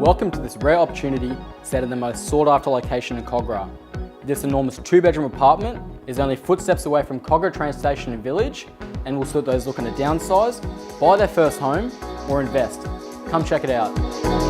Welcome to this rare opportunity set in the most sought after location in Kogarah. This enormous 2-bedroom apartment is only footsteps away from Kogarah train station and village and will suit those looking to downsize, buy their first home or invest. Come check it out.